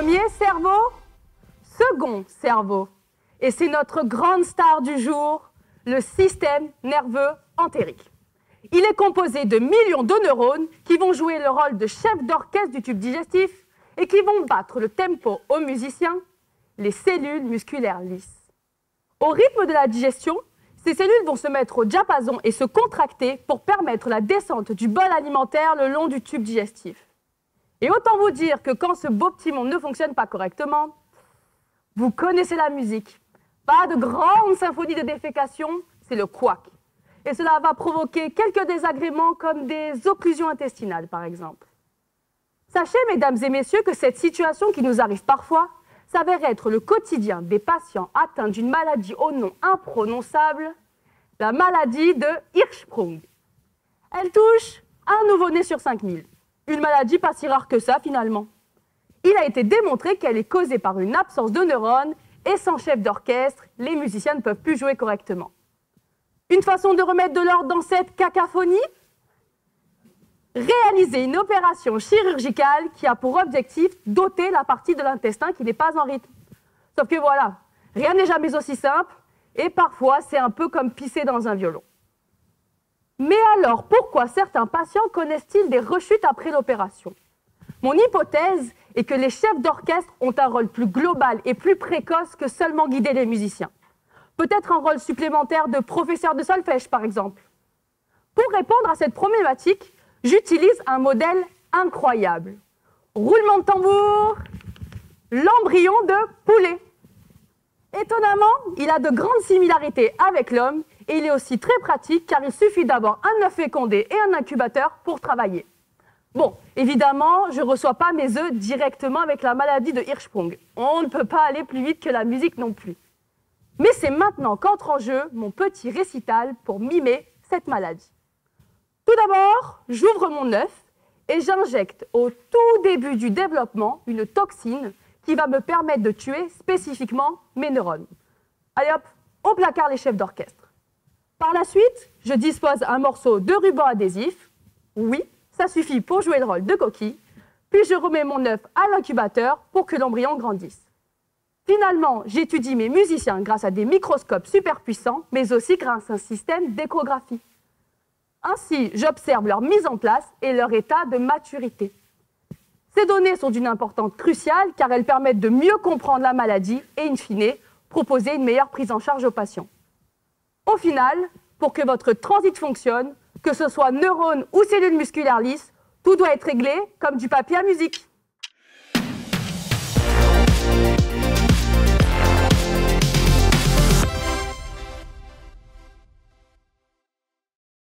Premier cerveau, second cerveau. Et c'est notre grande star du jour, le système nerveux entérique. Il est composé de millions de neurones qui vont jouer le rôle de chef d'orchestre du tube digestif et qui vont battre le tempo aux musiciens, les cellules musculaires lisses. Au rythme de la digestion, ces cellules vont se mettre au diapason et se contracter pour permettre la descente du bol alimentaire le long du tube digestif. Et autant vous dire que quand ce beau petit monde ne fonctionne pas correctement, vous connaissez la musique. Pas de grande symphonie de défécation, c'est le couac. Et cela va provoquer quelques désagréments comme des occlusions intestinales, par exemple. Sachez, mesdames et messieurs, que cette situation qui nous arrive parfois s'avère être le quotidien des patients atteints d'une maladie au nom imprononçable, la maladie de Hirschsprung. Elle touche un nouveau-né sur 5000. Une maladie pas si rare que ça, finalement. Il a été démontré qu'elle est causée par une absence de neurones et sans chef d'orchestre, les musiciens ne peuvent plus jouer correctement. Une façon de remettre de l'ordre dans cette cacophonie? Réaliser une opération chirurgicale qui a pour objectif d'ôter la partie de l'intestin qui n'est pas en rythme. Sauf que voilà, rien n'est jamais aussi simple et parfois c'est un peu comme pisser dans un violon. Mais alors, pourquoi certains patients connaissent-ils des rechutes après l'opération? Mon hypothèse est que les chefs d'orchestre ont un rôle plus global et plus précoce que seulement guider les musiciens. Peut-être un rôle supplémentaire de professeur de solfège, par exemple. Pour répondre à cette problématique, j'utilise un modèle incroyable. Roulement de tambour, l'embryon de poulet. Étonnamment, il a de grandes similarités avec l'homme et il est aussi très pratique car il suffit d'avoir un œuf fécondé et un incubateur pour travailler. Bon, évidemment, je ne reçois pas mes œufs directement avec la maladie de Hirschsprung. On ne peut pas aller plus vite que la musique non plus. Mais c'est maintenant qu'entre en jeu mon petit récital pour mimer cette maladie. Tout d'abord, j'ouvre mon œuf et j'injecte au tout début du développement une toxine qui va me permettre de tuer spécifiquement mes neurones. Allez hop, au placard les chefs d'orchestre. Par la suite, je dispose un morceau de ruban adhésif. Oui, ça suffit pour jouer le rôle de coquille. Puis je remets mon œuf à l'incubateur pour que l'embryon grandisse. Finalement, j'étudie mes musiciens grâce à des microscopes super puissants, mais aussi grâce à un système d'échographie. Ainsi, j'observe leur mise en place et leur état de maturité. Ces données sont d'une importance cruciale car elles permettent de mieux comprendre la maladie et, in fine, proposer une meilleure prise en charge aux patients. Au final, pour que votre transit fonctionne, que ce soit neurones ou cellules musculaires lisses, tout doit être réglé comme du papier à musique.